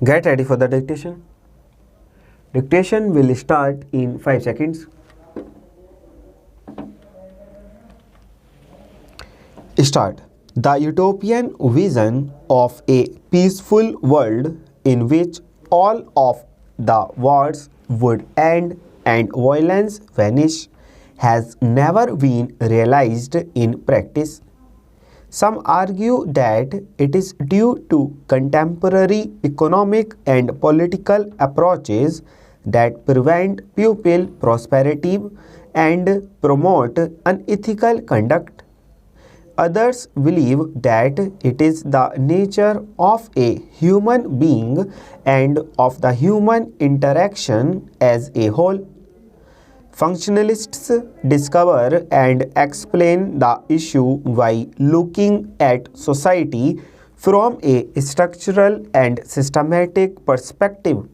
Get ready for the dictation. Dictation will start in 5 seconds. Start. The utopian vision of a peaceful world in which all of the wars would end and violence vanish has never been realized in practice. Some argue that it is due to contemporary economic and political approaches that prevent pupil prosperity and promote unethical conduct. Others believe that it is the nature of a human being and of the human interaction as a whole. Functionalists discover and explain the issue by looking at society from a structural and systematic perspective,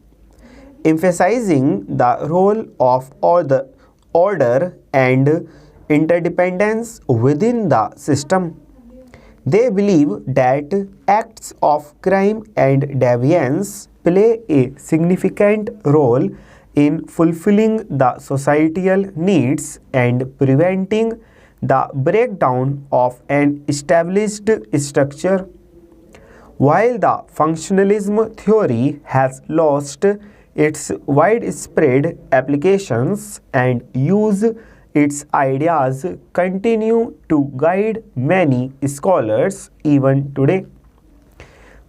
emphasizing the role of order and interdependence within the system. They believe that acts of crime and deviance play a significant role in fulfilling the societal needs and preventing the breakdown of an established structure. While the functionalism theory has lost its widespread applications and use, its ideas continue to guide many scholars even today.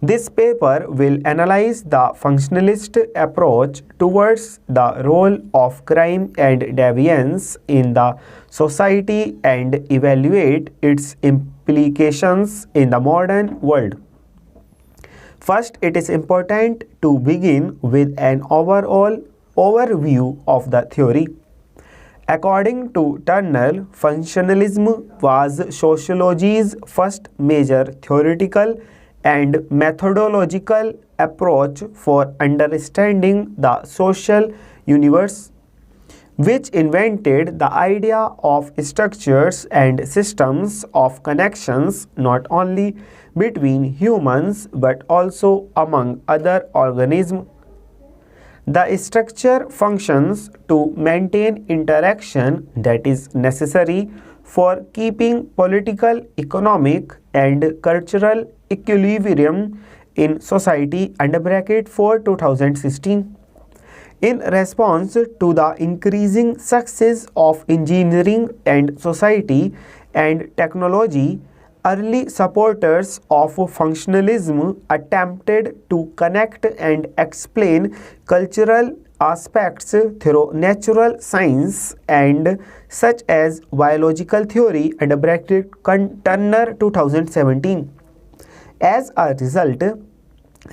This paper will analyze the functionalist approach towards the role of crime and deviance in the society and evaluate its implications in the modern world. First, it is important to begin with an overall overview of the theory. According to Turner, functionalism was sociology's first major theoretical and methodological approach for understanding the social universe, which invented the idea of structures and systems of connections not only between humans but also among other organisms. The structure functions to maintain interaction that is necessary for keeping political, economic, and cultural equilibrium in society (for 2016). In response to the increasing success of engineering and society and technology, early supporters of functionalism attempted to connect and explain cultural aspects through natural science and such as biological theory Turner 2017. As a result,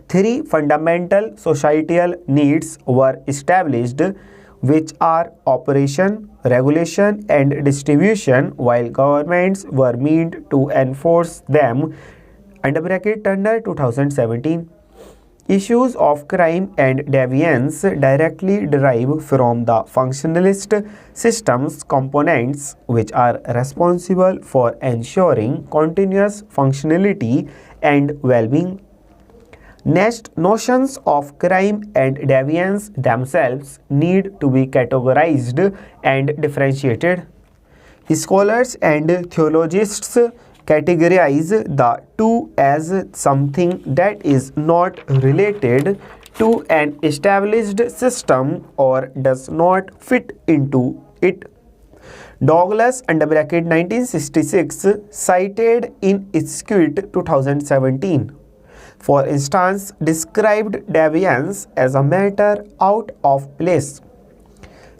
three fundamental societal needs were established, which are operation, regulation, and distribution, while governments were meant to enforce them. Turner 2017. Issues of crime and deviance directly derive from the functionalist system's components, which are responsible for ensuring continuous functionality and well-being. Next, notions of crime and deviance themselves need to be categorized and differentiated. Scholars and theologians categorize the two as something that is not related to an established system or does not fit into it. Douglas (1966) cited in Isquet 2017, for instance, described deviance as a matter out of place.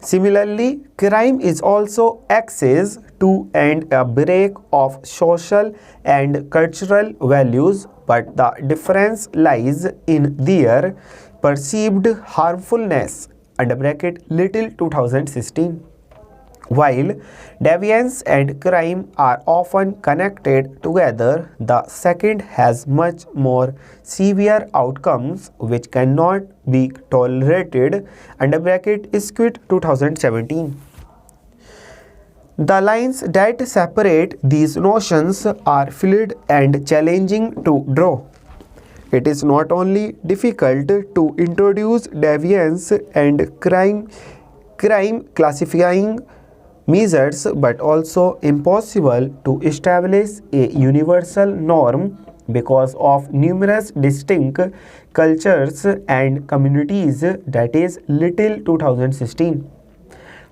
Similarly, crime is also access to and a break of social and cultural values, but the difference lies in their perceived harmfulness (Little 2016). While deviance and crime are often connected together, the second has much more severe outcomes which cannot be tolerated (Isquet 2017). The lines that separate these notions are fluid and challenging to draw. It is not only difficult to introduce deviance and crime classifying measures but also impossible to establish a universal norm because of numerous distinct cultures and communities. That is little 2016.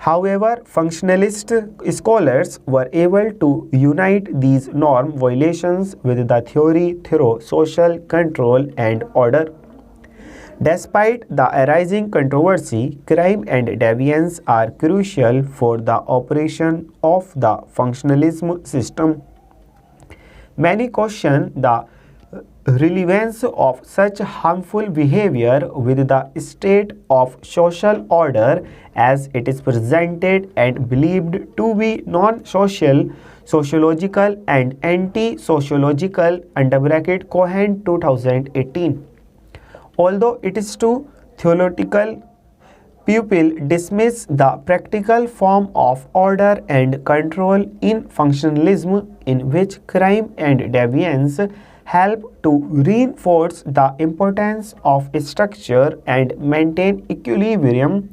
However, functionalist scholars were able to unite these norm violations with the theory through social control and order. Despite the arising controversy, crime and deviance are crucial for the operation of the functionalism system. Many question the relevance of such harmful behavior with the state of social order as it is presented and believed to be non-social, sociological and anti-sociological Cohen 2018. Although it is too theoretical, people dismiss the practical form of order and control in functionalism, in which crime and deviance help to reinforce the importance of structure and maintain equilibrium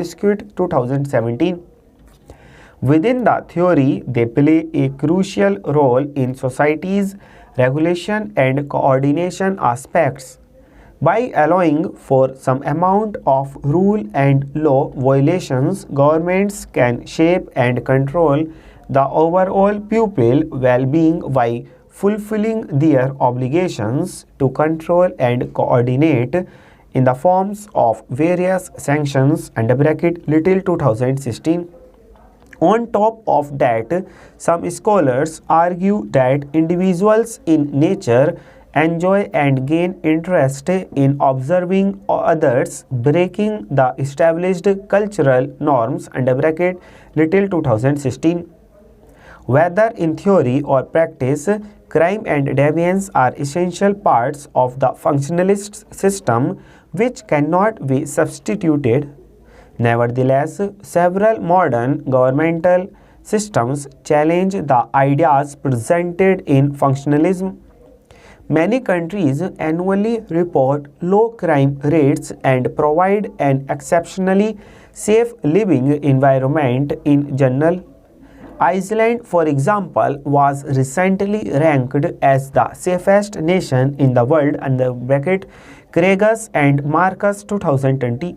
Squid 2017. Within the theory, they play a crucial role in society's regulation and coordination aspects. By allowing for some amount of rule and law violations, governments can shape and control the overall pupil well-being by fulfilling their obligations to control and coordinate in the forms of various sanctions little 2016. On top of that, some scholars argue that individuals in nature enjoy and gain interest in observing others breaking the established cultural norms little 2016. Whether in theory or practice, crime and deviance are essential parts of the functionalist system which cannot be substituted. Nevertheless, several modern governmental systems challenge the ideas presented in functionalism. Many countries annually report low crime rates and provide an exceptionally safe living environment in general. Iceland, for example, was recently ranked as the safest nation in the world under Kregers and Marcus 2020.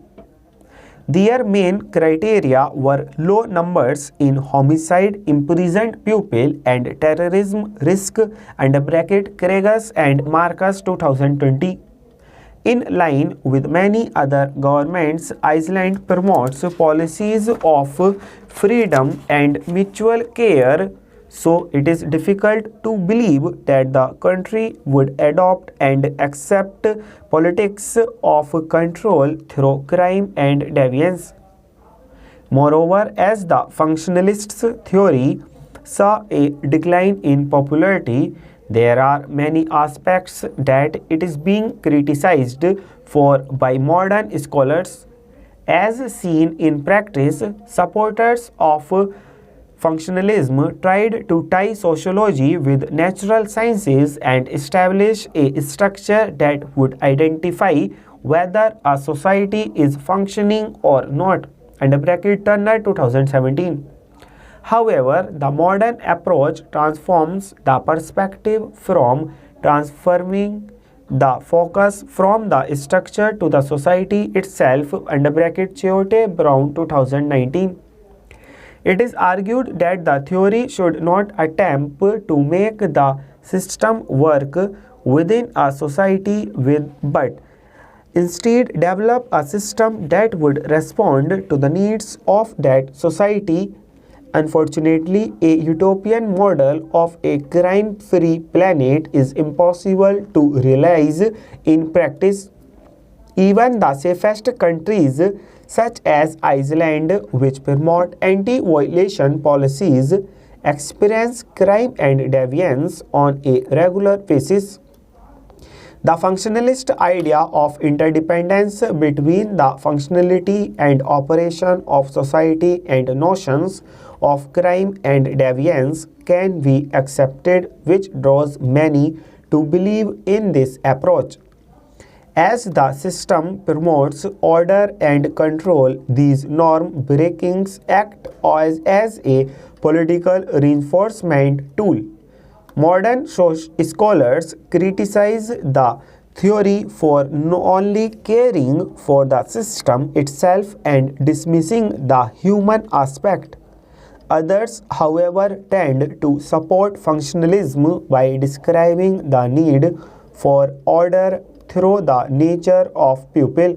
Their main criteria were low numbers in homicide, imprisoned pupil and terrorism risk Kregers and Marcus 2020. In line with many other governments, Iceland promotes policies of freedom and mutual care, so it is difficult to believe that the country would adopt and accept politics of control through crime and deviance. Moreover, as the functionalists' theory saw a decline in popularity, there are many aspects that it is being criticized for by modern scholars. As seen in practice, supporters of functionalism tried to tie sociology with natural sciences and establish a structure that would identify whether a society is functioning or not Turner 2017. However, the modern approach transforms the perspective from transforming the focus from the structure to the society itself Chiote Brown 2019. It is argued that the theory should not attempt to make the system work within a society but instead develop a system that would respond to the needs of that society. Unfortunately, a utopian model of a crime-free planet is impossible to realize in practice. Even the safest countries, such as Iceland, which promote anti-violation policies, experience crime and deviance on a regular basis. The functionalist idea of interdependence between the functionality and operation of society and notions of crime and deviance can be accepted, which draws many to believe in this approach. As the system promotes order and control, these norm breakings act as a political reinforcement tool. Modern scholars criticize the theory for only caring for the system itself and dismissing the human aspect. Others, however, tend to support functionalism by describing the need for order through the nature of people.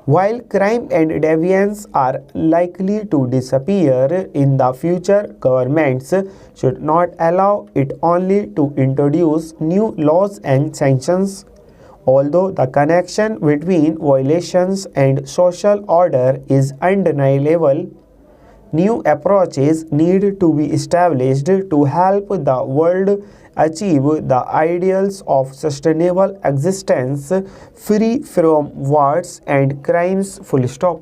While crime and deviance are likely to disappear in the future, governments should not allow it only to introduce new laws and sanctions. Although the connection between violations and social order is undeniable, new approaches need to be established to help the world achieve the ideals of sustainable existence free from wars and crimes. Full stop.